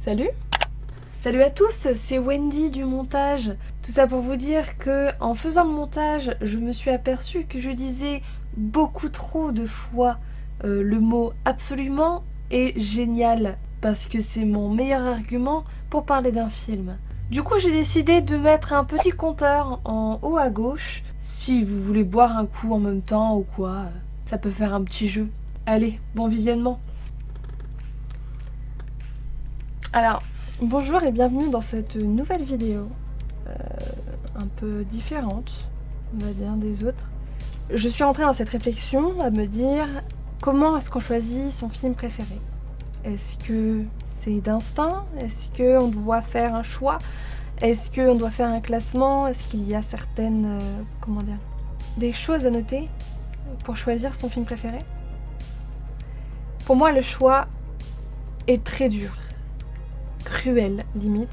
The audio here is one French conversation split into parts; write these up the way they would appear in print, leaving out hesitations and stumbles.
Salut! Salut à tous, c'est Wendy du montage. Tout ça pour vous dire que en faisant le montage, je me suis aperçue que je disais beaucoup trop de fois le mot absolument et génial, parce que c'est mon meilleur argument pour parler d'un film. Du coup, j'ai décidé de mettre un petit compteur en haut à gauche. Si vous voulez boire un coup en même temps ou quoi, ça peut faire un petit jeu. Allez, bon visionnement. Alors, bonjour et bienvenue dans cette nouvelle vidéo, un peu différente, on va dire, des autres. Je suis rentrée dans cette réflexion à me dire comment est-ce qu'on choisit son film préféré. Est-ce que c'est d'instinct? Est-ce qu'on doit faire un choix? Est-ce qu'on doit faire un classement? Est-ce qu'il y a certaines, des choses à noter pour choisir son film préféré? Pour moi, le choix est très dur. Cruel, limite.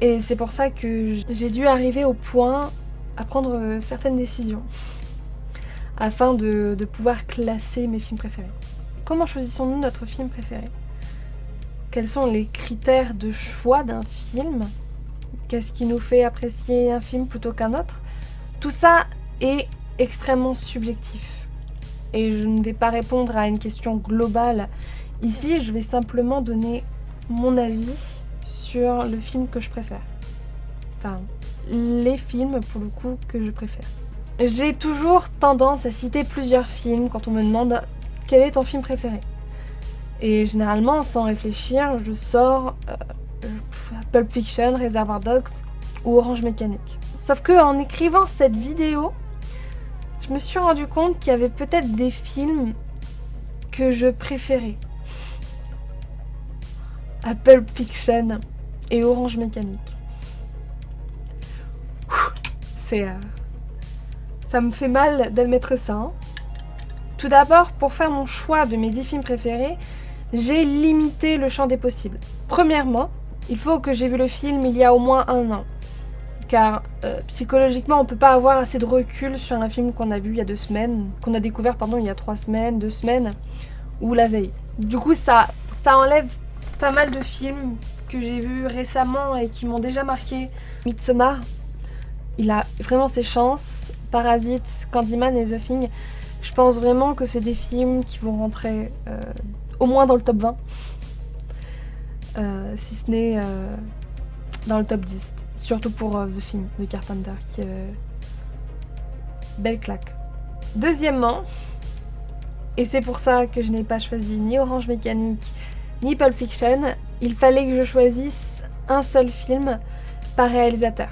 Et c'est pour ça que j'ai dû arriver au point à prendre certaines décisions afin de pouvoir classer mes films préférés. Comment choisissons-nous notre film préféré? Quels sont les critères de choix d'un film? Qu'est-ce qui nous fait apprécier un film plutôt qu'un autre? Tout ça est extrêmement subjectif. Et je ne vais pas répondre à une question globale. Ici, je vais simplement donner mon avis sur le film que je préfère. Enfin, les films, pour le coup, que je préfère. J'ai toujours tendance à citer plusieurs films quand on me demande quel est ton film préféré. Et généralement, sans réfléchir, je sors Pulp Fiction, Reservoir Dogs ou Orange Mécanique. Sauf que en écrivant cette vidéo, je me suis rendu compte qu'il y avait peut-être des films que je préférais. À Pulp Fiction et Orange Mécanique. Ça me fait mal d'admettre ça. Hein. Tout d'abord, pour faire mon choix de mes 10 films préférés, j'ai limité le champ des possibles. Premièrement, il faut que j'ai vu le film il y a au moins 1 an. Car psychologiquement, on ne peut pas avoir assez de recul sur un film qu'on a vu il y a 2 semaines, qu'on a découvert il y a 3 semaines, 2 semaines, ou la veille. Du coup, ça enlève pas mal de films que j'ai vus récemment et qui m'ont déjà marqué. Midsommar, il a vraiment ses chances. Parasite, Candyman et The Thing, je pense vraiment que c'est des films qui vont rentrer au moins dans le top 20. Si ce n'est dans le top 10. Surtout pour The Thing de Carpenter, qui est belle claque. Deuxièmement, et c'est pour ça que je n'ai pas choisi ni Orange Mécanique, ni Pulp Fiction, il fallait que je choisisse un seul film par réalisateur.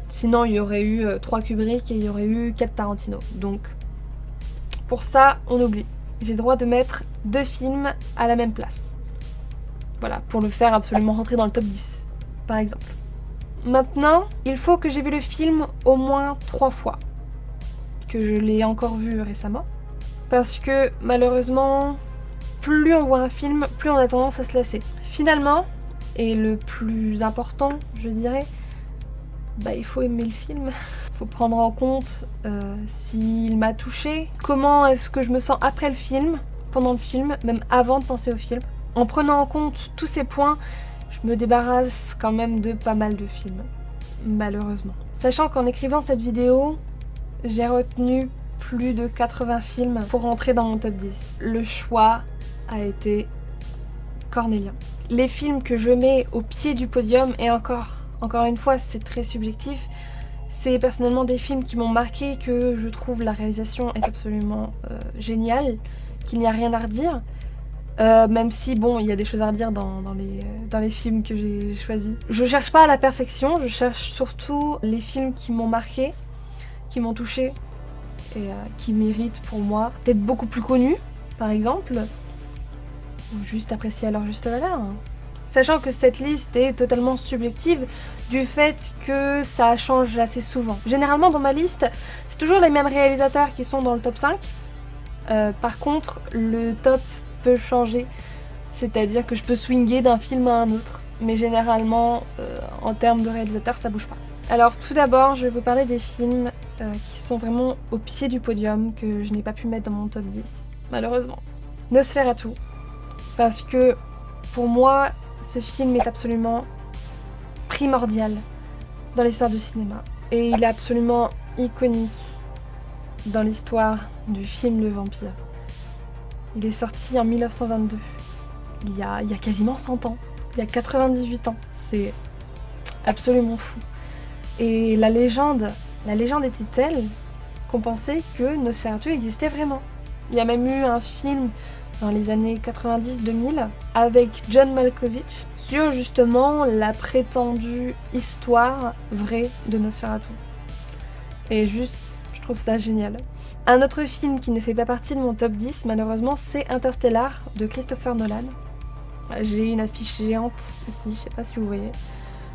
Sinon, il y aurait eu 3 Kubrick et il y aurait eu 4 Tarantino. Donc, pour ça, on oublie. J'ai le droit de mettre 2 films à la même place. Voilà, pour le faire absolument rentrer dans le top 10, par exemple. Maintenant, il faut que j'ai vu le film au moins 3 fois. Que je l'ai encore vu récemment. Parce que, malheureusement, plus on voit un film, plus on a tendance à se lasser. Finalement, et le plus important, je dirais, il faut aimer le film. Il faut prendre en compte s'il m'a touché, comment est-ce que je me sens après le film, pendant le film, même avant de penser au film. En prenant en compte tous ces points, je me débarrasse quand même de pas mal de films, malheureusement. Sachant qu'en écrivant cette vidéo, j'ai retenu plus de 80 films pour rentrer dans mon top 10. Le choix a été cornélien. Les films que je mets au pied du podium, et encore une fois, c'est très subjectif, c'est personnellement des films qui m'ont marqué, que je trouve la réalisation est absolument géniale, qu'il n'y a rien à redire, même si, il y a des choses à redire dans les films que j'ai choisis. Je cherche pas à la perfection, je cherche surtout les films qui m'ont marqué, qui m'ont touché, et qui méritent pour moi d'être beaucoup plus connus, par exemple, ou juste appréciés à leur juste valeur. Sachant que cette liste est totalement subjective du fait que ça change assez souvent. Généralement dans ma liste, c'est toujours les mêmes réalisateurs qui sont dans le top 5. Par contre, le top peut changer. C'est-à-dire que je peux swinger d'un film à un autre. Mais généralement, en termes de réalisateurs, ça bouge pas. Alors tout d'abord, je vais vous parler des films qui sont vraiment au pied du podium, que je n'ai pas pu mettre dans mon top 10, malheureusement. Nosferatu. Parce que, pour moi, ce film est absolument primordial dans l'histoire du cinéma. Et il est absolument iconique dans l'histoire du film Le Vampire. Il est sorti en 1922, il y a quasiment 100 ans, il y a 98 ans. C'est absolument fou. Et la légende était telle qu'on pensait que Nosferatu existait vraiment. Il y a même eu un film dans les années 90-2000 avec John Malkovich sur justement la prétendue histoire vraie de Nosferatu. Et juste, je trouve ça génial. Un autre film qui ne fait pas partie de mon top 10 malheureusement, c'est Interstellar de Christopher Nolan. J'ai une affiche géante ici, je sais pas si vous voyez.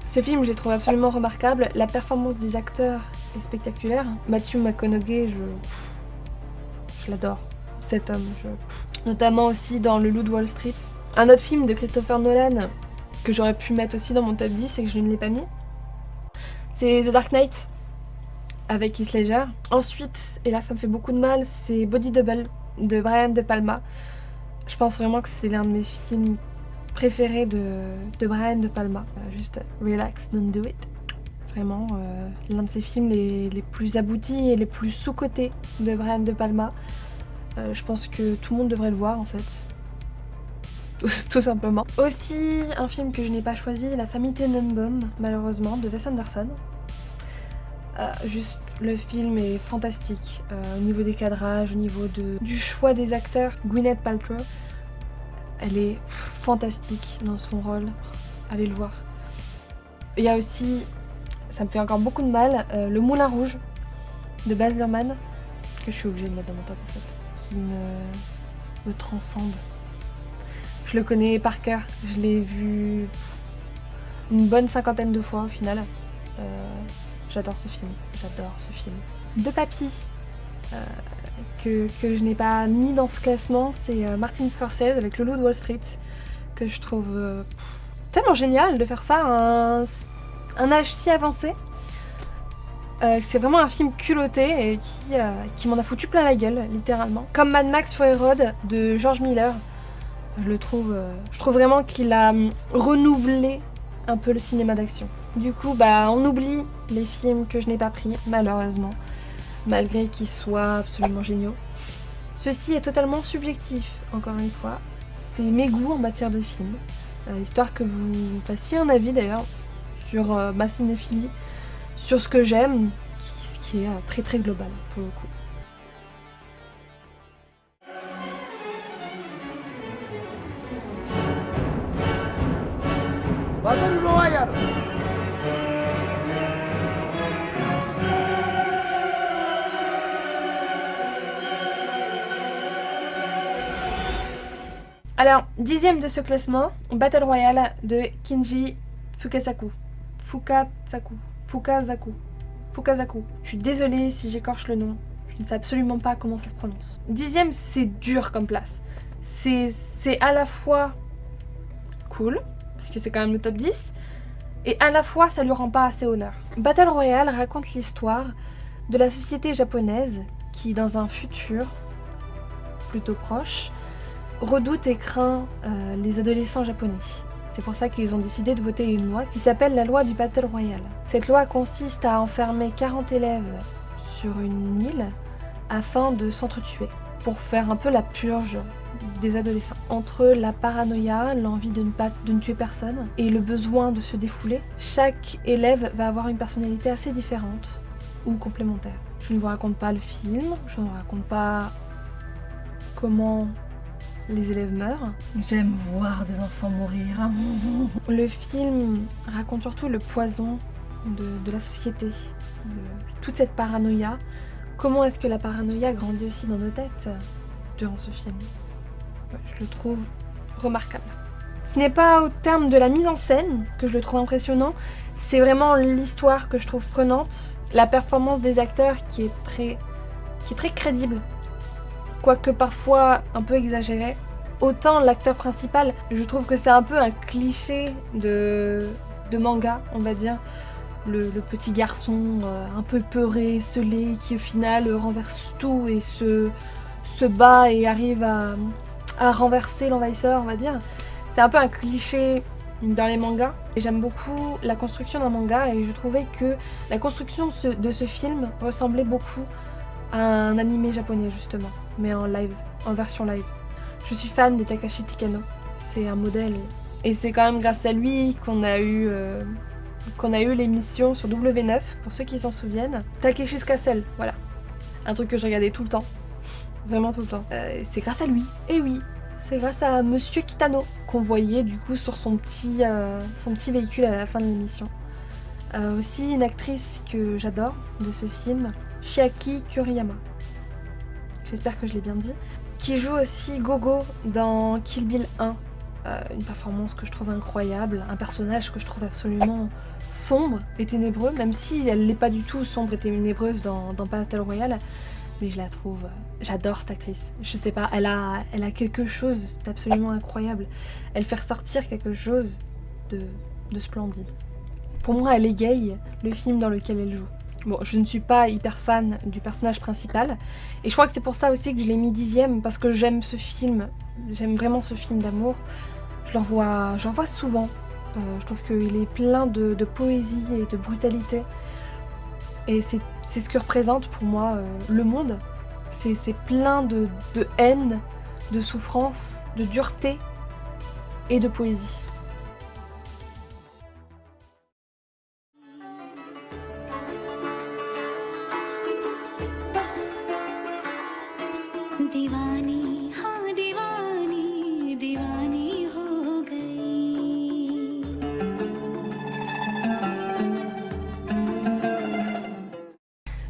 Ce film, je l'ai trouvé absolument remarquable. La performance des acteurs est spectaculaire. Matthew McConaughey, je l'adore, cet homme. Notamment aussi dans Le Loup de Wall Street. Un autre film de Christopher Nolan que j'aurais pu mettre aussi dans mon top 10 et que je ne l'ai pas mis, c'est The Dark Knight avec Heath Ledger. Ensuite, et là ça me fait beaucoup de mal, c'est Body Double de Brian De Palma. Je pense vraiment que c'est l'un de mes films préféré de Brian De Palma. Juste relax, don't do it. Vraiment, l'un de ses films les plus aboutis et les plus sous-cotés de Brian De Palma. Je pense que tout le monde devrait le voir en fait. Tout simplement. Aussi, un film que je n'ai pas choisi, La famille Tenenbaum, malheureusement, de Wes Anderson. Juste, le film est fantastique. Au niveau des cadrages, au niveau du choix des acteurs. Gwyneth Paltrow, elle est fantastique dans son rôle. Allez le voir. Il y a aussi, ça me fait encore beaucoup de mal, Le Moulin Rouge de Baz Luhrmann, que je suis obligée de mettre dans mon top en fait, qui me transcende. Je le connais par cœur, je l'ai vu une bonne 50aine de fois au final. J'adore ce film. De Papy, que je n'ai pas mis dans ce classement, c'est Martin Scorsese avec Le Loup de Wall Street, que je trouve tellement génial de faire ça à un âge si avancé. C'est vraiment un film culotté et qui m'en a foutu plein la gueule, littéralement. Comme Mad Max Fury Road de George Miller. Je trouve vraiment qu'il a renouvelé un peu le cinéma d'action. Du coup, on oublie les films que je n'ai pas pris, malheureusement, malgré qu'ils soient absolument géniaux. Ceci est totalement subjectif, encore une fois. C'est mes goûts en matière de films, histoire que vous fassiez un avis d'ailleurs sur ma cinéphilie, sur ce que j'aime, ce qui est très très global pour le coup. Battle Royale. Alors, 10e de ce classement, Battle Royale de Kinji Fukasaku. Fukasaku. Je suis désolée si j'écorche le nom. Je ne sais absolument pas comment ça se prononce. 10e, c'est dur comme place. C'est à la fois cool, parce que c'est quand même le top 10, et à la fois ça lui rend pas assez honneur. Battle Royale raconte l'histoire de la société japonaise qui, dans un futur plutôt proche, redoute et craint les adolescents japonais. C'est pour ça qu'ils ont décidé de voter une loi qui s'appelle la loi du Battle Royale. Cette loi consiste à enfermer 40 élèves sur une île afin de s'entretuer, pour faire un peu la purge des adolescents. Entre la paranoïa, l'envie de ne tuer personne et le besoin de se défouler, chaque élève va avoir une personnalité assez différente ou complémentaire. Je ne vous raconte pas le film, je ne vous raconte pas comment les élèves meurent. J'aime voir des enfants mourir. Le film raconte surtout le poison de la société, de toute cette paranoïa. Comment est-ce que la paranoïa grandit aussi dans nos têtes durant ce film. Je le trouve remarquable. Ce n'est pas au terme de la mise en scène que je le trouve impressionnant, c'est vraiment l'histoire que je trouve prenante, la performance des acteurs qui est très crédible, quoique parfois un peu exagéré. Autant l'acteur principal, je trouve que c'est un peu un cliché de manga, on va dire. Le petit garçon un peu peuré, scellé, qui au final renverse tout et se bat et arrive à renverser l'envahisseur, on va dire. C'est un peu un cliché dans les mangas. Et j'aime beaucoup la construction d'un manga et je trouvais que la construction de ce film ressemblait beaucoup à un animé japonais justement, mais en live, en version live. Je suis fan de Takashi Tikano, c'est un modèle. Et c'est quand même grâce à lui qu'on a eu l'émission sur W9, pour ceux qui s'en souviennent. Takeshi's Castle, voilà. Un truc que je regardais tout le temps. Vraiment tout le temps. C'est grâce à lui. Et oui, c'est grâce à Monsieur Kitano qu'on voyait du coup sur son petit véhicule à la fin de l'émission. Aussi une actrice que j'adore de ce film, Chiaki Kuriyama. J'espère que je l'ai bien dit. Qui joue aussi Gogo dans Kill Bill 1. Une performance que je trouve incroyable, un personnage que je trouve absolument sombre et ténébreux, même si elle n'est pas du tout sombre et ténébreuse dans Battle Royale, mais je la trouve, j'adore cette actrice. Je sais pas, elle a quelque chose d'absolument incroyable. Elle fait ressortir quelque chose de splendide. Pour moi, elle égaye le film dans lequel elle joue. Bon, je ne suis pas hyper fan du personnage principal, et je crois que c'est pour ça aussi que je l'ai mis 10e, parce que j'aime ce film, j'aime vraiment ce film d'amour. J'en vois souvent. Je trouve qu'il est plein de poésie et de brutalité. Et c'est ce que représente pour moi le monde. C'est plein de haine, de souffrance, de dureté et de poésie.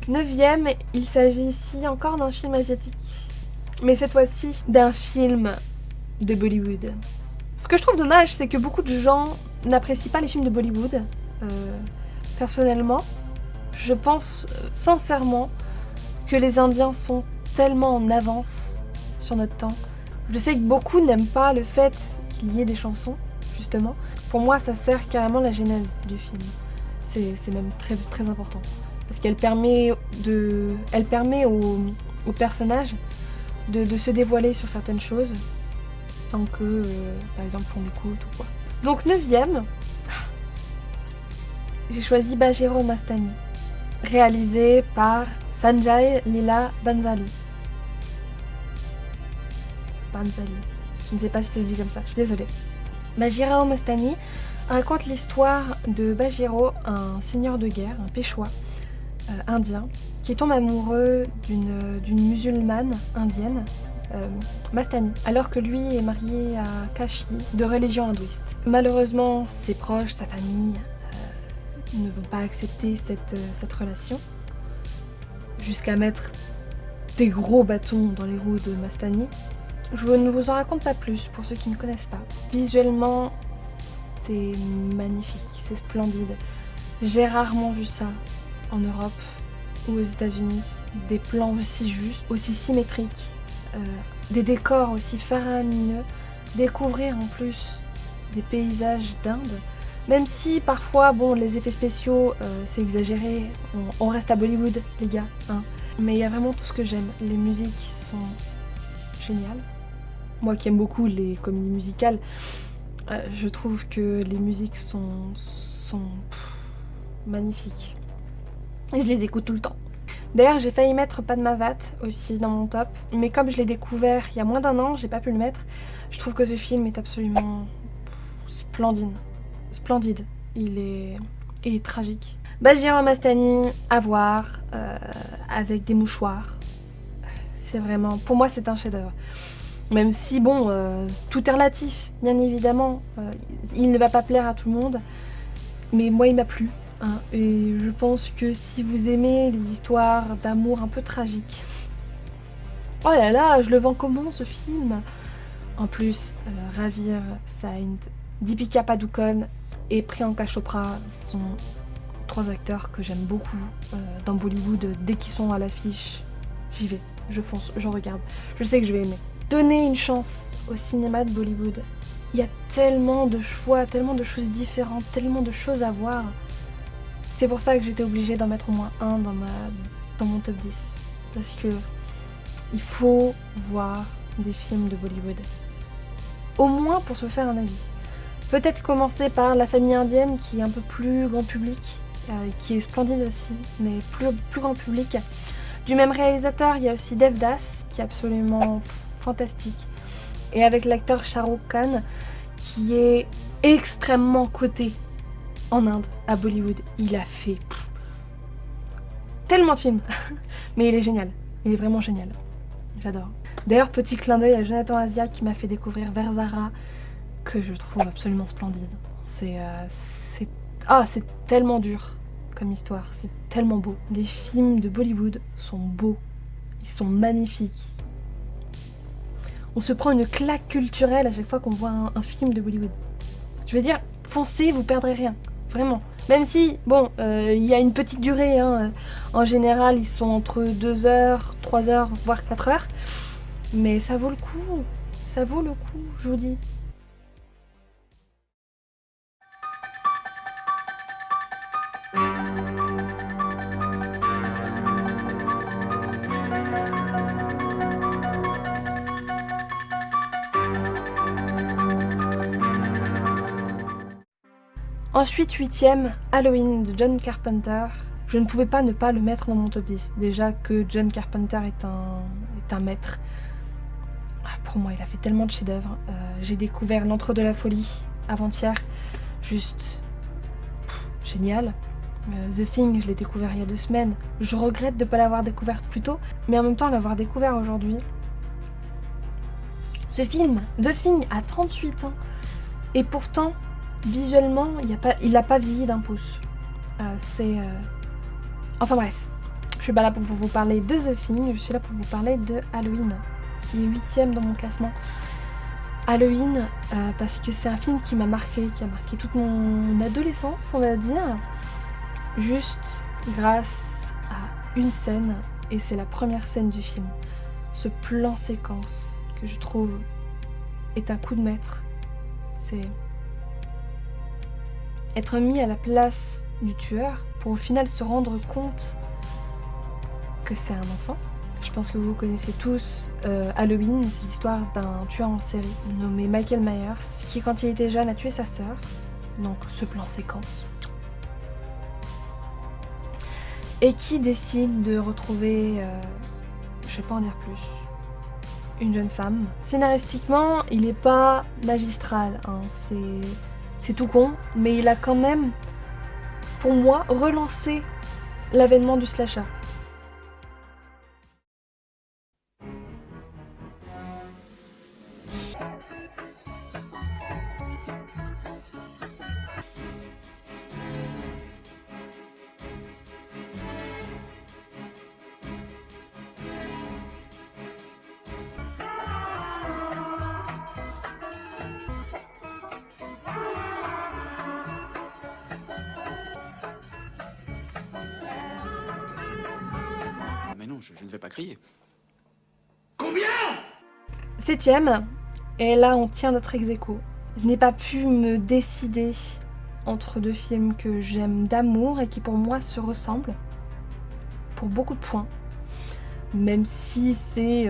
Neuvième, il s'agit ici encore d'un film asiatique, mais cette fois-ci d'un film de Bollywood. Ce que je trouve dommage, c'est que beaucoup de gens n'apprécient pas les films de Bollywood. Personnellement, je pense sincèrement que les Indiens sont tellement en avance sur notre temps. Je sais que beaucoup n'aiment pas le fait qu'il y ait des chansons, justement. Pour moi, ça sert carrément la genèse du film. C'est même très, très important. Parce qu'elle permet au personnage de se dévoiler sur certaines choses sans que, par exemple, on écoute ou quoi. Donc 9e, j'ai choisi Bajero Mastani, réalisé par Sanjay Leela Bhansali. Je ne sais pas si ça se dit comme ça, je suis désolée. Bajero Mastani raconte l'histoire de Bajero, un seigneur de guerre, un péchois, indien, qui tombe amoureux d'une musulmane indienne, Mastani, alors que lui est marié à Kashi, de religion hindouiste. Malheureusement, ses proches, sa famille, ne vont pas accepter cette relation, jusqu'à mettre des gros bâtons dans les roues de Mastani. Je ne vous en raconte pas plus pour ceux qui ne connaissent pas. Visuellement, c'est magnifique, c'est splendide. J'ai rarement vu ça en Europe ou aux États-Unis, des plans aussi justes, aussi symétriques, des décors aussi faramineux, découvrir en plus des paysages d'Inde, même si parfois, bon, les effets spéciaux, c'est exagéré, on reste à Bollywood, les gars, hein. Mais il y a vraiment tout ce que j'aime. Les musiques sont géniales. Moi qui aime beaucoup les comédies musicales, je trouve que les musiques sont magnifiques. Et je les écoute tout le temps. D'ailleurs, j'ai failli mettre Padmavat aussi dans mon top, mais comme je l'ai découvert il y a moins d'1 an, j'ai pas pu le mettre. Je trouve que ce film est absolument splendide. Il est tragique. Bajero Mastani, à voir, avec des mouchoirs. C'est vraiment, pour moi, c'est un chef-d'œuvre. Même si, bon, tout est relatif, bien évidemment. Il ne va pas plaire à tout le monde, mais moi, il m'a plu. Hein, et je pense que si vous aimez les histoires d'amour un peu tragiques... Oh là là, je le vends comment ce film? En plus, Ravir Singh, Deepika Padukone et Priyanka Chopra sont 3 acteurs que j'aime beaucoup dans Bollywood. Dès qu'ils sont à l'affiche, j'y vais, je fonce, je regarde. Je sais que je vais aimer. Donnez une chance au cinéma de Bollywood. Il y a tellement de choix, tellement de choses différentes, tellement de choses à voir. C'est pour ça que j'étais obligée d'en mettre au moins un dans mon top 10. Parce que il faut voir des films de Bollywood. Au moins pour se faire un avis. Peut-être commencer par La famille indienne, qui est un peu plus grand public, qui est splendide aussi, mais plus grand public. Du même réalisateur, il y a aussi Devdas, qui est absolument fantastique. Et avec l'acteur Shah Rukh Khan, qui est extrêmement coté en Inde, à Bollywood. Il a fait tellement de films, mais il est génial. Il est vraiment génial. J'adore. D'ailleurs, petit clin d'œil à Jonathan Asia qui m'a fait découvrir Verzara, que je trouve absolument splendide. C'est tellement dur comme histoire, c'est tellement beau. Les films de Bollywood sont beaux, ils sont magnifiques. On se prend une claque culturelle à chaque fois qu'on voit un film de Bollywood. Je veux dire, foncez, vous perdrez rien, vraiment. Même si, bon, il y a une petite durée, hein. En général, ils sont entre 2 heures, 3 heures, voire 4 heures. Mais ça vaut le coup, je vous dis. Ensuite, 8ème, Halloween de John Carpenter. Je ne pouvais pas ne pas le mettre dans mon top 10. Déjà que John Carpenter est un maître. Pour moi, il a fait tellement de chefs-d'œuvre. J'ai découvert L'Antre de la Folie avant-hier. Juste génial. The Thing, je l'ai découvert il y a 2 semaines. Je regrette de ne pas l'avoir découvert plus tôt, mais en même temps l'avoir découvert aujourd'hui. Ce film, The Thing, a 38 ans. Et pourtant, visuellement, il n'a pas vieilli d'un pouce. Enfin bref, je suis pas là pour vous parler de The Thing, je suis là pour vous parler de Halloween, qui est 8ème dans mon classement. Halloween, parce que c'est un film qui a marqué toute mon adolescence, on va dire, juste grâce à une scène, et c'est la première scène du film. Ce plan séquence que je trouve est un coup de maître. C'est être mis à la place du tueur pour au final se rendre compte que c'est un enfant. Je pense que vous connaissez tous Halloween, c'est l'histoire d'un tueur en série nommé Michael Myers qui, quand il était jeune, a tué sa sœur. Donc ce plan séquence. Et qui décide de retrouver, je vais pas en dire plus, une jeune femme. Scénaristiquement, il n'est pas magistral, hein, c'est tout con, mais il a quand même, pour moi, relancé l'avènement du slasher. Mais non, je ne vais pas crier. Combien ? 7ème, et là on tient notre ex-aequo. Je n'ai pas pu me décider entre 2 films que j'aime d'amour et qui pour moi se ressemblent pour beaucoup de points, même si c'est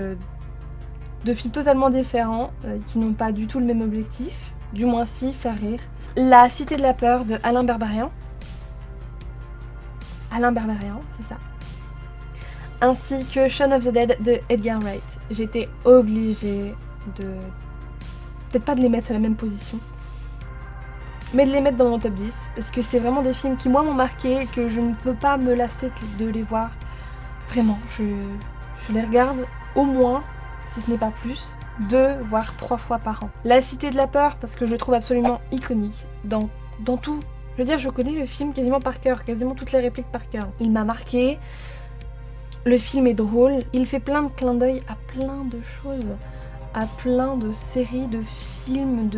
2 films totalement différents qui n'ont pas du tout le même objectif, du moins si, faire rire. La Cité de la Peur de Alain Berberian, c'est ça, ainsi que Shaun of the Dead de Edgar Wright. J'étais obligée de... peut-être pas de les mettre à la même position, mais de les mettre dans mon top 10, parce que c'est vraiment des films qui, moi, m'ont marqué et que je ne peux pas me lasser de les voir. Vraiment, je les regarde au moins, si ce n'est pas plus, 2 voire 3 fois par an. La Cité de la Peur, parce que je le trouve absolument iconique dans tout. Je veux dire, je connais le film quasiment par cœur, quasiment toutes les répliques par cœur. Il m'a marqué, le film est drôle, il fait plein de clins d'œil à plein de choses, à plein de séries, de films,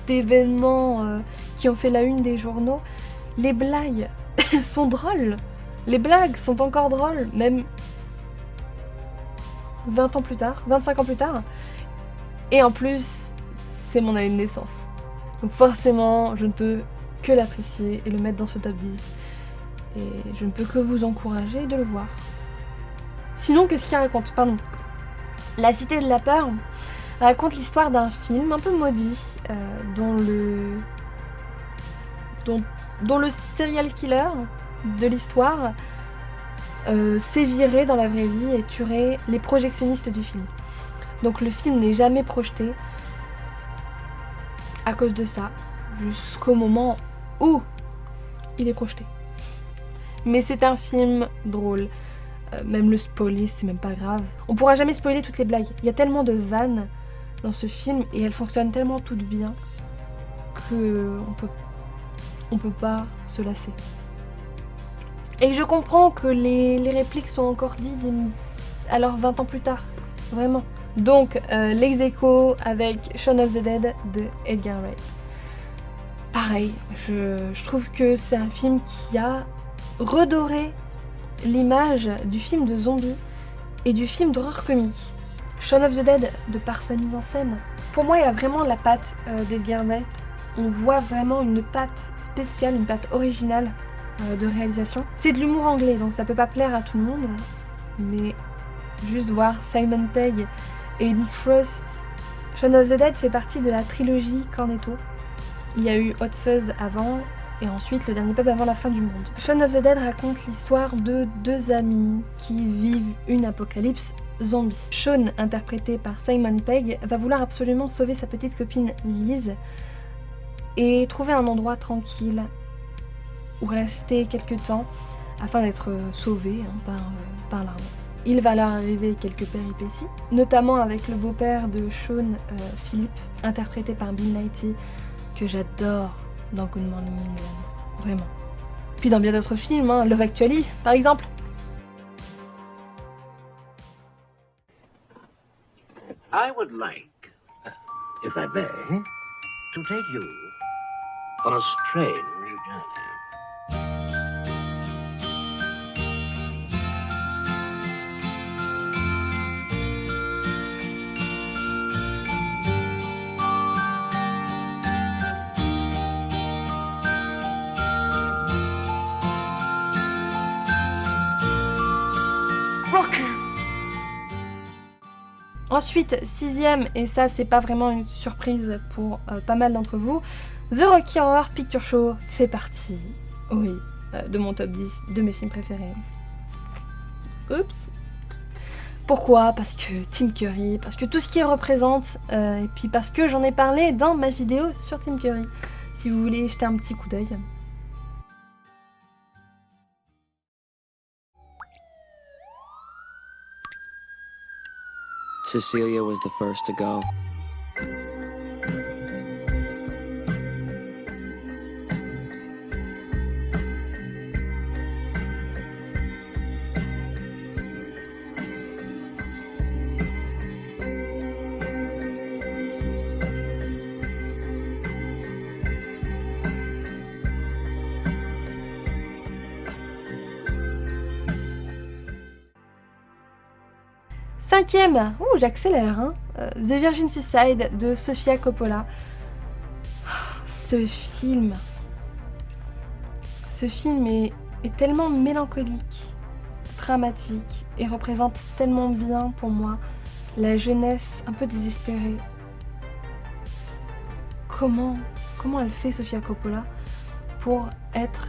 d'événements qui ont fait la une des journaux. Les blagues sont drôles, les blagues sont encore drôles, même 20 ans plus tard, 25 ans plus tard. Et en plus, c'est mon année de naissance. Donc forcément, je ne peux que l'apprécier et le mettre dans ce top 10. Et je ne peux que vous encourager de le voir. Sinon, qu'est-ce qu'il raconte ? Pardon. La Cité de la Peur raconte l'histoire d'un film un peu maudit dont le serial killer de l'histoire s'est viré dans la vraie vie et tuerait les projectionnistes du film. Donc le film n'est jamais projeté à cause de ça, jusqu'au moment où il est projeté. Mais c'est un film drôle. Même le spoiler, c'est même pas grave. On pourra jamais spoiler toutes les blagues. Il y a tellement de vannes dans ce film et elles fonctionnent tellement toutes bien que on peut pas se lasser. Et je comprends que les répliques sont encore dites alors 20 ans plus tard. Vraiment. Donc, l'ex-aequo avec Shaun of the Dead de Edgar Wright. Pareil, je trouve que c'est un film qui a redoré l'image du film de zombie et du film d'horreur comique. Shaun of the Dead, de par sa mise en scène, pour moi il y a vraiment la patte d'Edgar Wright. On voit vraiment une patte spéciale, une patte originale de réalisation. C'est de l'humour anglais, donc ça peut pas plaire à tout le monde, mais juste voir Simon Pegg et Nick Frost. Shaun of the Dead fait partie de la trilogie Cornetto. Il y a eu Hot Fuzz avant, et ensuite le dernier pub avant la fin du monde. Shaun of the Dead raconte l'histoire de deux amis qui vivent une apocalypse zombie. Shaun, interprété par Simon Pegg, va vouloir absolument sauver sa petite copine Liz et trouver un endroit tranquille où rester quelques temps afin d'être sauvé par l'armée. Il va leur arriver quelques péripéties, notamment avec le beau-père de Shaun, Philippe, interprété par Bill Nighy, que j'adore dans Good Morning England, vraiment. Puis dans bien d'autres films, Love Actually, par exemple. I would like, if I may, to take you on a strange journey. Ensuite, sixième, et ça c'est pas vraiment une surprise pour pas mal d'entre vous, The Rocky Horror Picture Show fait partie, oui, de mon top 10 de mes films préférés. Oups. Pourquoi ? Parce que Tim Curry, parce que tout ce qu'il représente, et puis parce que j'en ai parlé dans ma vidéo sur Tim Curry, si vous voulez jeter un petit coup d'œil. Cecilia was the first to go. Cinquième, j'accélère, The Virgin Suicide de Sofia Coppola. Ce film est tellement mélancolique, dramatique et représente tellement bien pour moi la jeunesse un peu désespérée. Comment elle fait Sofia Coppola pour être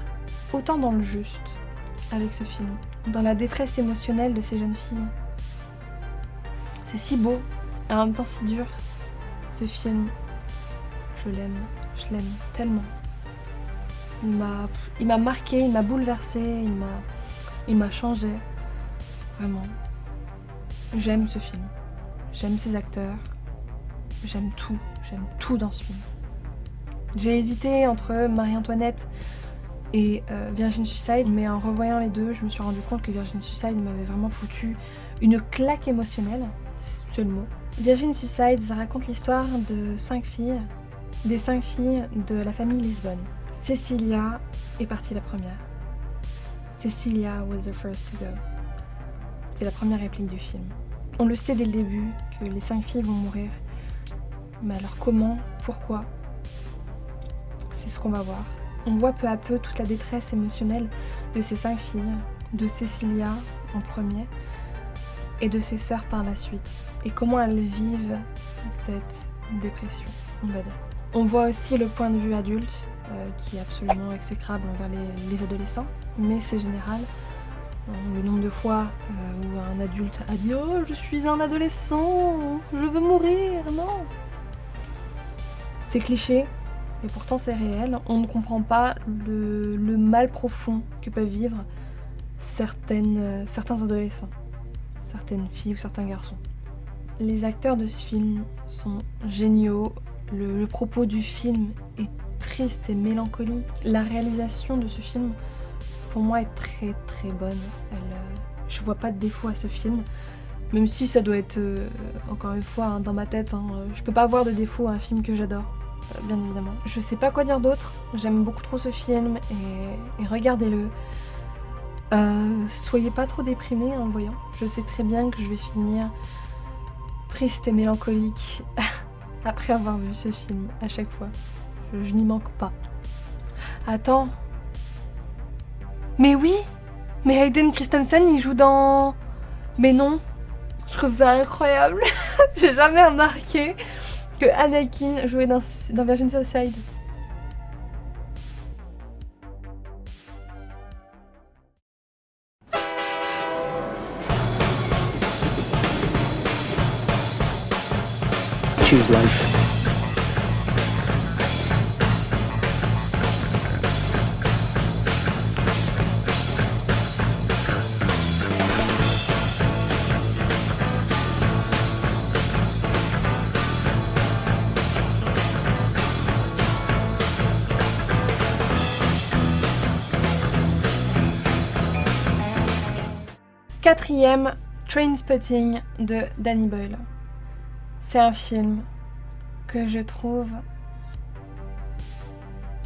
autant dans le juste avec ce film, dans la détresse émotionnelle de ces jeunes filles. C'est si beau et en même temps si dur, ce film. Je l'aime tellement. Il m'a marqué, il m'a bouleversé, il m'a changé. Vraiment. J'aime ce film. J'aime ses acteurs. J'aime tout dans ce film. J'ai hésité entre Marie-Antoinette et Virgin Suicide, mais en revoyant les deux, je me suis rendu compte que Virgin Suicide m'avait vraiment foutu une claque émotionnelle. C'est le mot. Virgin Suicide, ça raconte l'histoire de 5 filles, des 5 filles de la famille Lisbonne. Cecilia est partie la première. Cecilia was the first to go. C'est la première réplique du film. On le sait dès le début que les 5 filles vont mourir. Mais alors comment ? Pourquoi ? C'est ce qu'on va voir. On voit peu à peu toute la détresse émotionnelle de ces 5 filles, de Cecilia en premier, et de ses sœurs par la suite, et comment elles vivent cette dépression, on va dire. On voit aussi le point de vue adulte, qui est absolument exécrable envers les adolescents, mais c'est général. Le nombre de fois où un adulte a dit « Oh, je suis un adolescent, je veux mourir, non !» C'est cliché, et pourtant c'est réel. On ne comprend pas le mal profond que peuvent vivre certains adolescents, certaines filles ou certains garçons. Les acteurs de ce film sont géniaux. Le propos du film est triste et mélancolique. La réalisation de ce film, pour moi, est très très bonne. Je vois pas de défaut à ce film, même si ça doit être, encore une fois, dans ma tête, je peux pas voir de défaut à un film que j'adore, bien évidemment. Je sais pas quoi dire d'autre, j'aime beaucoup trop ce film et regardez-le. Soyez pas trop déprimés en le voyant. Je sais très bien que je vais finir triste et mélancolique après avoir vu ce film à chaque fois. Je n'y manque pas. Attends. Mais oui! Mais Hayden Christensen, il joue dans... Mais non! Je trouve ça incroyable. J'ai jamais remarqué que Anakin jouait dans Virgin Suicide. Choose life. Quatrième, Trainspotting de Danny Boyle. C'est un film que je trouve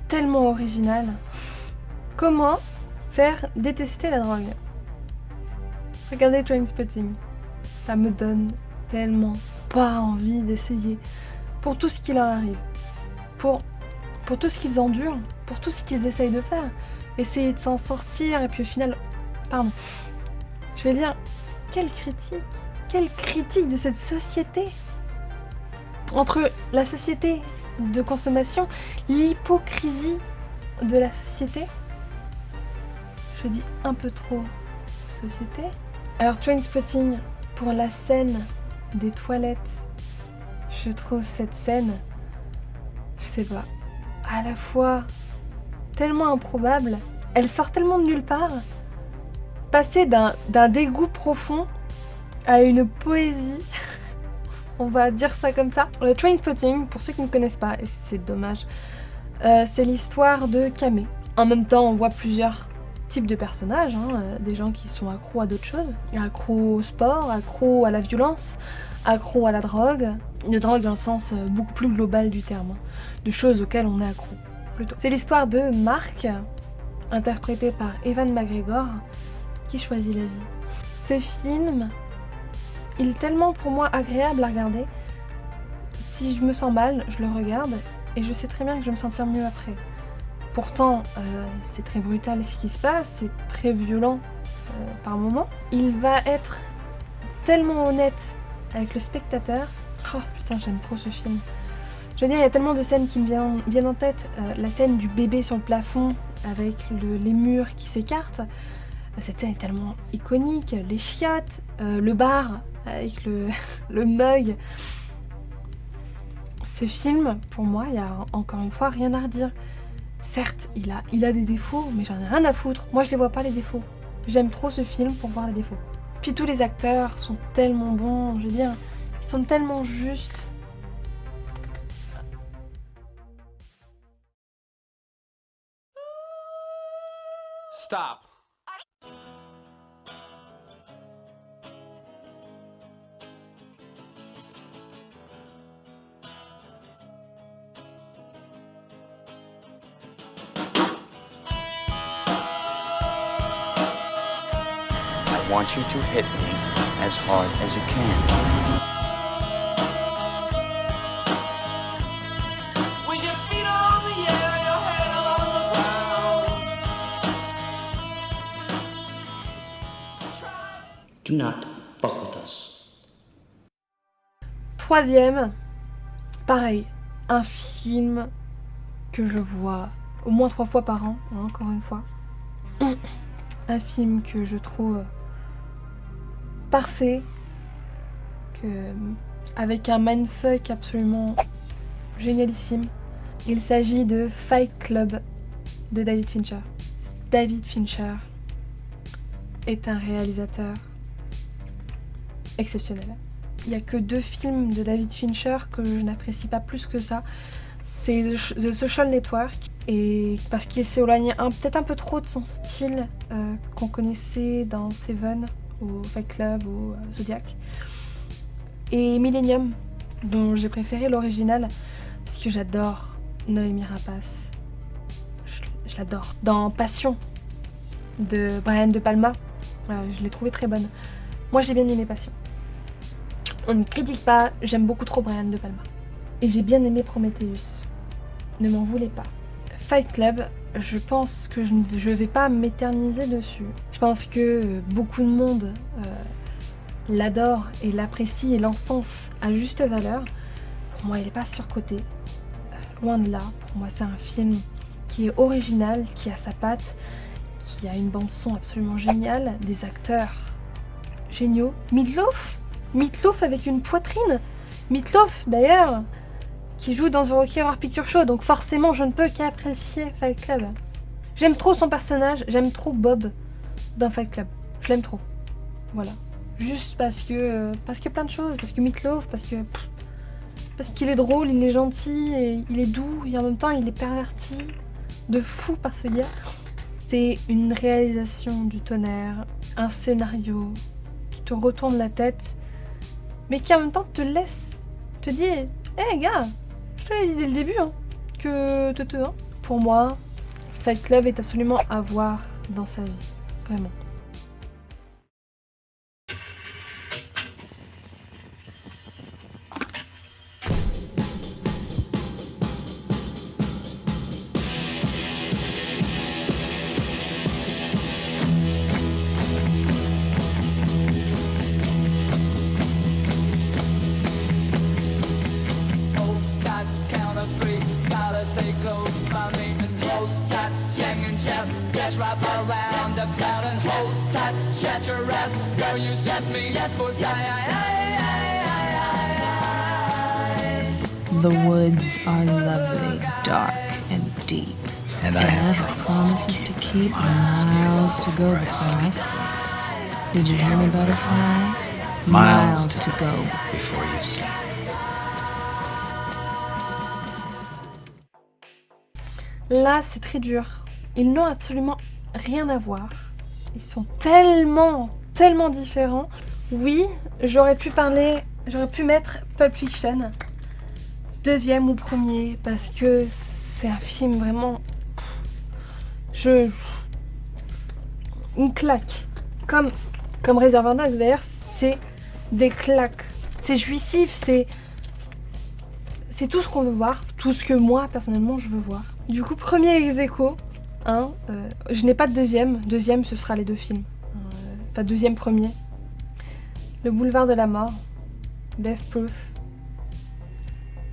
tellement original. Comment faire détester la drogue? Regardez Trainspotting. Ça me donne tellement pas envie d'essayer. Pour tout ce qui leur arrive. Pour tout ce qu'ils endurent. Pour tout ce qu'ils essayent de faire. Essayer de s'en sortir et puis au final... Pardon. Je veux dire, quelle critique de cette société. Entre la société de consommation, l'hypocrisie de la société. Je dis un peu trop société. Alors Trainspotting, pour la scène des toilettes, je trouve cette scène, je sais pas, à la fois tellement improbable, elle sort tellement de nulle part. Passer d'un dégoût profond à une poésie, on va dire ça comme ça. Trainspotting, pour ceux qui ne connaissent pas, et c'est dommage, c'est l'histoire de Camé. En même temps, on voit plusieurs types de personnages, des gens qui sont accros à d'autres choses, accros au sport, accros à la violence, accros à la drogue, de drogue dans le sens beaucoup plus global du terme, de choses auxquelles on est accro, plutôt. C'est l'histoire de Mark, interprété par Ewan McGregor, qui choisit la vie. Ce film, il est tellement pour moi agréable à regarder. Si je me sens mal, je le regarde et je sais très bien que je vais me sentir mieux après. Pourtant, c'est très brutal ce qui se passe, c'est très violent par moments. Il va être tellement honnête avec le spectateur. Oh putain, j'aime trop ce film. Je veux dire, il y a tellement de scènes qui me viennent en tête. La scène du bébé sur le plafond avec les murs qui s'écartent. Cette scène est tellement iconique, les chiottes, le bar avec le mug. Ce film, pour moi, il y a encore une fois rien à redire. Certes, il a des défauts, mais j'en ai rien à foutre. Moi, je les vois pas les défauts. J'aime trop ce film pour voir les défauts. Puis tous les acteurs sont tellement bons, je veux dire, ils sont tellement justes. Stop. I want you to hit me as hard as you can. With your feet on the air, your head on the ground. Do not fuck with us. troisième, pareil, un film que je vois au moins 3 fois par an, hein, encore une fois. Un film que je trouve parfait, avec un mindfuck absolument génialissime. Il s'agit de Fight Club de David Fincher. David Fincher est un réalisateur exceptionnel. Il n'y a que 2 films de David Fincher que je n'apprécie pas plus que ça. C'est The Social Network, et parce qu'il s'est éloigné peut-être un peu trop de son style qu'on connaissait dans Seven, ou Fight Club, ou Zodiac. Et Millennium, dont j'ai préféré l'original, parce que j'adore Noémie Rapace. Je l'adore. Dans Passion, de Brian De Palma, je l'ai trouvée très bonne. Moi j'ai bien aimé Passion. On ne critique pas, j'aime beaucoup trop Brian De Palma. Et j'ai bien aimé Prometheus. Ne m'en voulez pas. Fight Club, je pense que je ne vais pas m'éterniser dessus. Je pense que beaucoup de monde l'adore et l'apprécie et l'encense à juste valeur. Pour moi, il n'est pas surcoté. Loin de là. Pour moi, c'est un film qui est original, qui a sa patte, qui a une bande-son absolument géniale, des acteurs géniaux. Meatloaf avec une poitrine. Meatloaf, d'ailleurs, qui joue dans The Rocky Horror Picture Show, donc forcément, je ne peux qu'apprécier Fight Club. J'aime trop son personnage, j'aime trop Bob dans Fight Club. Je l'aime trop. Voilà. Juste parce que plein de choses, parce que Meatloaf, parce qu'il est drôle, il est gentil, et il est doux, et en même temps il est perverti de fou par ce gars. C'est une réalisation du tonnerre, un scénario qui te retourne la tête, mais qui en même temps te laisse, te dit « Hé gars, je te l'ai dit dès le début, hein, que hein. » Pour moi, Fight Club est absolument à voir dans sa vie, vraiment. The woods are lovely, dark and deep. And I have promises to keep, miles to go before I sleep. Did you hear me, butterfly? Miles to go before you sleep. Là, c'est très dur. Ils n'ont absolument rien à voir. Ils sont tellement différents. Oui, j'aurais pu mettre Pulp Fiction deuxième ou premier, parce que c'est un film vraiment... Une claque. Comme Reservoir Dogs, d'ailleurs, c'est des claques. C'est jouissif, c'est tout ce qu'on veut voir, tout ce que moi, personnellement, je veux voir. Du coup, premier ex-aequo, je n'ai pas de deuxième. Deuxième, ce sera les 2 films. Pas deuxième, premier. Le Boulevard de la Mort, Death Proof,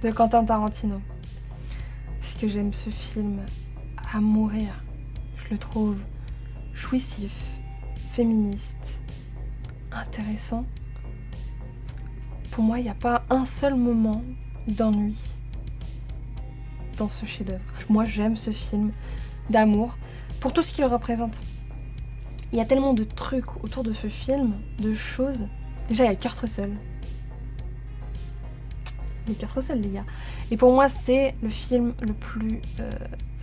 de Quentin Tarantino. Parce que j'aime ce film à mourir. Je le trouve jouissif, féministe, intéressant. Pour moi, il n'y a pas un seul moment d'ennui dans ce chef-d'œuvre. Moi, j'aime ce film d'amour pour tout ce qu'il représente. Il y a tellement de trucs autour de ce film, de choses. Déjà, il y a Kurt Russell. Il y a Kurt Russell, les gars. Et pour moi, c'est le film le plus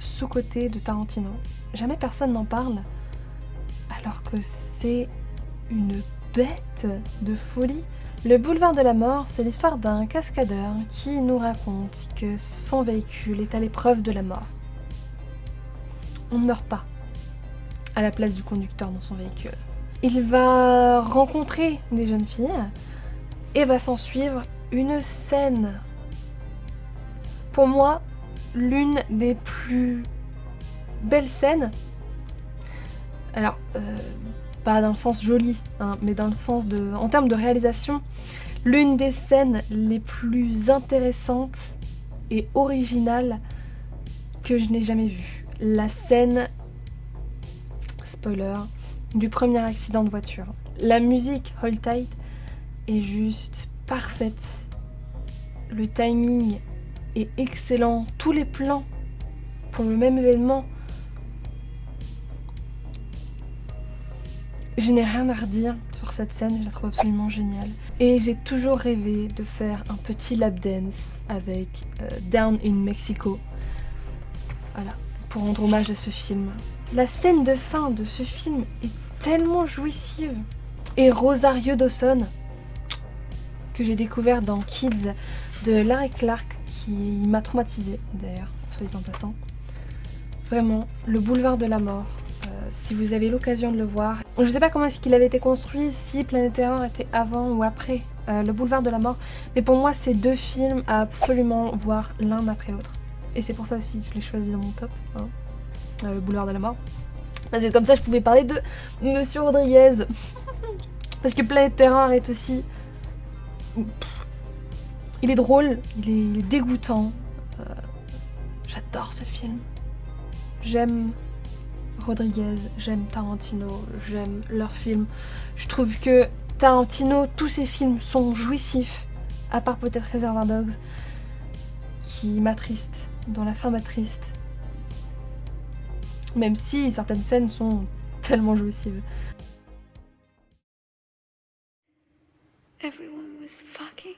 sous-coté de Tarantino. Jamais personne n'en parle, alors que c'est une bête de folie. Le Boulevard de la Mort, c'est l'histoire d'un cascadeur qui nous raconte que son véhicule est à l'épreuve de la mort. On ne meurt pas à la place du conducteur dans son véhicule. Il va rencontrer des jeunes filles et va s'en suivre une scène, pour moi, l'une des plus belles scènes. Alors, pas dans le sens joli, hein, mais dans le sens en termes de réalisation, l'une des scènes les plus intéressantes et originales que je n'ai jamais vues. La scène, spoiler, du premier accident de voiture. La musique Hold Tight est juste parfaite. Le timing est excellent. Tous les plans pour le même événement. Je n'ai rien à redire sur cette scène, je la trouve absolument géniale. Et j'ai toujours rêvé de faire un petit lap dance avec Down in Mexico. Voilà, pour rendre hommage à ce film. La scène de fin de ce film est tellement jouissive. Et Rosario Dawson, que j'ai découvert dans Kids de Larry Clark, qui m'a traumatisée d'ailleurs, soit dit en passant. Vraiment, le boulevard de la mort. Si vous avez l'occasion de le voir. Je ne sais pas comment est-ce qu'il avait été construit, si Planet Terror était avant ou après le boulevard de la mort, mais pour moi c'est deux films à absolument voir l'un après l'autre. Et c'est pour ça aussi que je l'ai choisi dans mon top, hein, le boulevard de la mort. Parce que comme ça je pouvais parler de Monsieur Rodriguez. Parce que Planet Terror est aussi... Il est drôle, il est dégoûtant. J'adore ce film. J'aime Rodriguez, j'aime Tarantino, j'aime leurs films. Je trouve que Tarantino, tous ses films sont jouissifs, à part peut-être Reservoir Dogs, qui m'attriste, dont la fin m'attriste. Même si certaines scènes sont tellement jouissives. Everyone was fucking.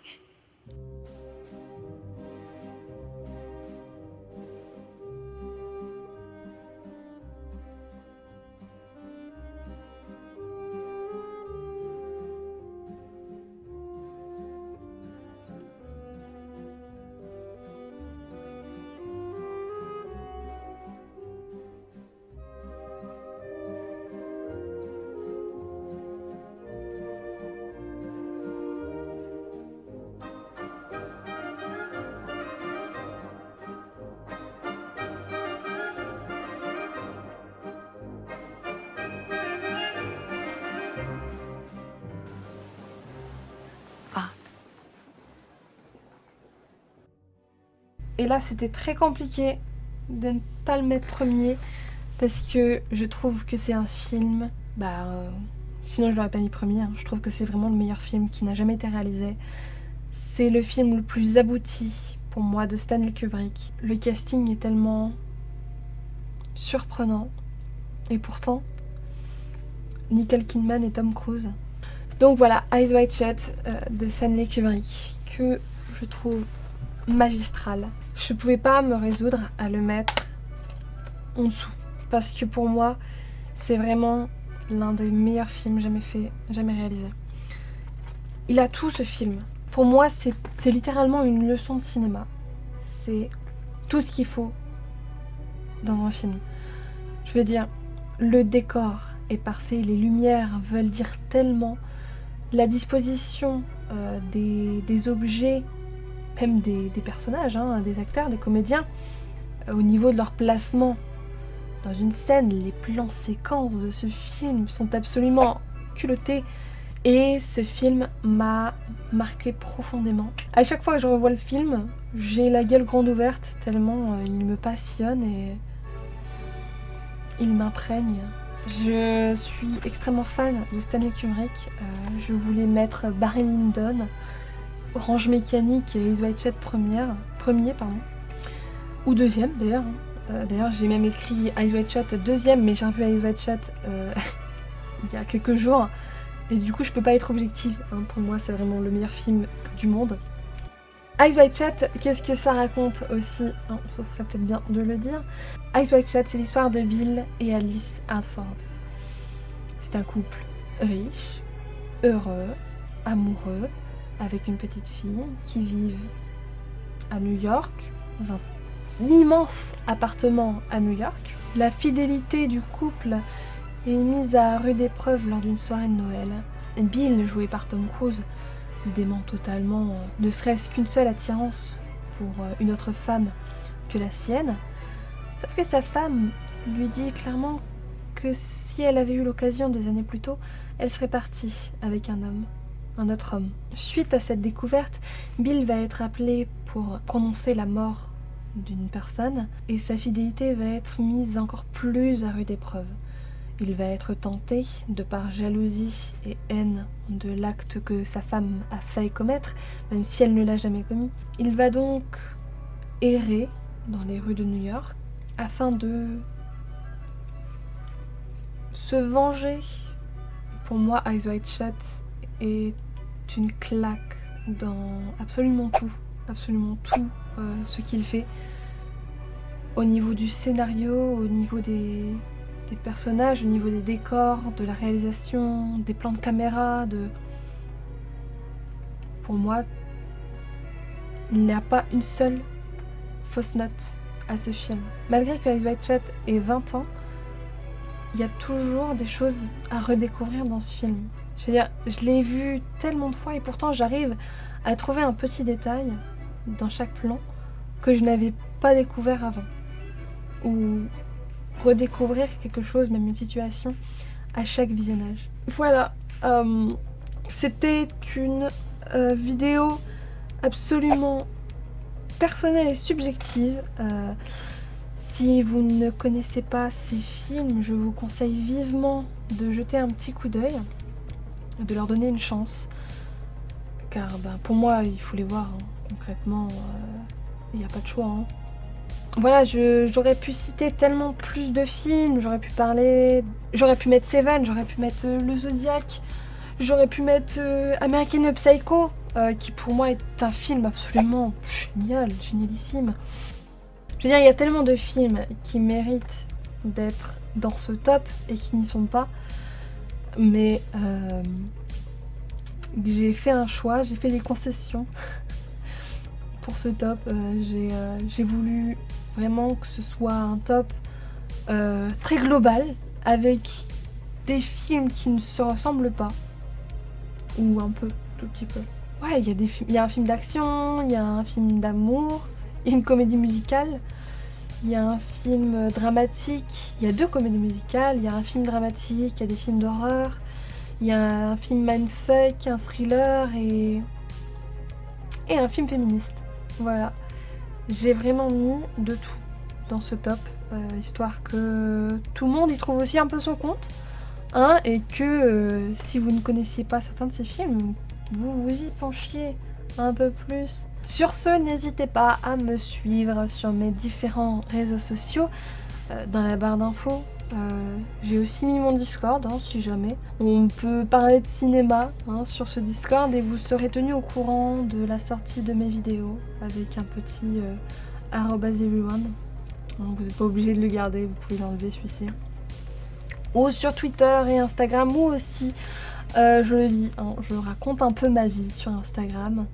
Et là, c'était très compliqué de ne pas le mettre premier parce que je trouve que c'est un film... sinon, je l'aurais pas mis premier. Hein. Je trouve que c'est vraiment le meilleur film qui n'a jamais été réalisé. C'est le film le plus abouti pour moi de Stanley Kubrick. Le casting est tellement surprenant. Et pourtant, Nicole Kidman et Tom Cruise. Donc voilà, Eyes Wide Shut de Stanley Kubrick, que je trouve magistral. Je pouvais pas me résoudre à le mettre en dessous. Parce que pour moi, c'est vraiment l'un des meilleurs films jamais faits, jamais réalisés. Il a tout ce film. Pour moi, c'est littéralement une leçon de cinéma. C'est tout ce qu'il faut dans un film. Je veux dire, le décor est parfait, les lumières veulent dire tellement. La disposition des objets, même des personnages, hein, des acteurs, des comédiens, au niveau de leur placement dans une scène, les plans séquences de ce film sont absolument culottés. Et ce film m'a marqué profondément. À chaque fois que je revois le film, j'ai la gueule grande ouverte tellement il me passionne et il m'imprègne. Je suis extrêmement fan de Stanley Kubrick. Je voulais mettre Barry Lyndon, Orange Mécanique et Eyes Wide Shut premier, ou deuxième d'ailleurs. D'ailleurs j'ai même écrit Eyes Wide Shut deuxième, mais j'ai revu Eyes Wide Shut il y a quelques jours. Et du coup je peux pas être objective, hein. Pour moi c'est vraiment le meilleur film du monde. Eyes Wide Shut, qu'est-ce que ça raconte aussi, hein, ce serait peut-être bien de le dire. Eyes Wide Shut, c'est l'histoire de Bill et Alice Hartford. C'est un couple riche, heureux, amoureux, avec une petite fille qui vivent à New York, dans un immense appartement à New York. La fidélité du couple est mise à rude épreuve lors d'une soirée de Noël. Bill, joué par Tom Cruise, dément totalement ne serait-ce qu'une seule attirance pour une autre femme que la sienne. Sauf que sa femme lui dit clairement que si elle avait eu l'occasion des années plus tôt, elle serait partie avec un homme. un autre homme. Suite à cette découverte, Bill va être appelé pour prononcer la mort d'une personne et sa fidélité va être mise encore plus à rude épreuve. Il va être tenté, de par jalousie et haine de l'acte que sa femme a failli commettre, même si elle ne l'a jamais commis. Il va donc errer dans les rues de New York afin de se venger. Pour moi, Eyes Wide Shut est une claque dans absolument tout ce qu'il fait. Au niveau du scénario, au niveau des personnages, au niveau des décors, de la réalisation, des plans de caméra, Pour moi, il n'y a pas une seule fausse note à ce film. Malgré que Eyes Wide Shut ait 20 ans, il y a toujours des choses à redécouvrir dans ce film. Je veux dire, je l'ai vu tellement de fois et pourtant j'arrive à trouver un petit détail dans chaque plan que je n'avais pas découvert avant. Ou redécouvrir quelque chose, même une situation, à chaque visionnage. Voilà, c'était une vidéo absolument personnelle et subjective. Si vous ne connaissez pas ces films, je vous conseille vivement de jeter un petit coup d'œil, de leur donner une chance. Car pour moi, il faut les voir, hein. Concrètement, il n'y a pas de choix. Hein. Voilà, j'aurais pu citer tellement plus de films, j'aurais pu mettre Seven, j'aurais pu mettre Le Zodiac, j'aurais pu mettre American Psycho, qui pour moi est un film absolument génialissime. Je veux dire, il y a tellement de films qui méritent d'être dans ce top et qui n'y sont pas, mais j'ai fait un choix, j'ai fait des concessions pour ce top. J'ai voulu vraiment que ce soit un top très global, avec des films qui ne se ressemblent pas, ou un peu, tout petit peu. Ouais, il y a un film d'action, il y a un film d'amour, il y a une comédie musicale, il y a un film dramatique, il y a 2 comédies musicales, il y a un film dramatique, il y a des films d'horreur, il y a un film mindfuck, un thriller et un film féministe. Voilà. J'ai vraiment mis de tout dans ce top, histoire que tout le monde y trouve aussi un peu son compte, hein, et que si vous ne connaissiez pas certains de ces films, vous y penchiez un peu plus. Sur ce, n'hésitez pas à me suivre sur mes différents réseaux sociaux, dans la barre d'infos. J'ai aussi mis mon Discord, hein, si jamais. On peut parler de cinéma, hein, sur ce Discord et vous serez tenu au courant de la sortie de mes vidéos avec un petit @everyone. Vous n'êtes pas obligé de le garder, vous pouvez l'enlever celui-ci. Ou sur Twitter et Instagram, ou aussi, je le dis, hein, je raconte un peu ma vie sur Instagram.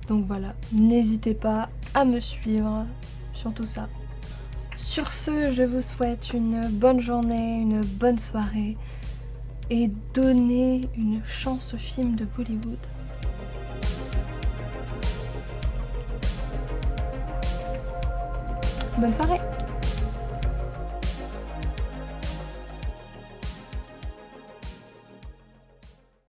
Donc voilà, n'hésitez pas à me suivre sur tout ça. Sur ce, je vous souhaite une bonne journée, une bonne soirée et donnez une chance aux films de Bollywood. Bonne soirée!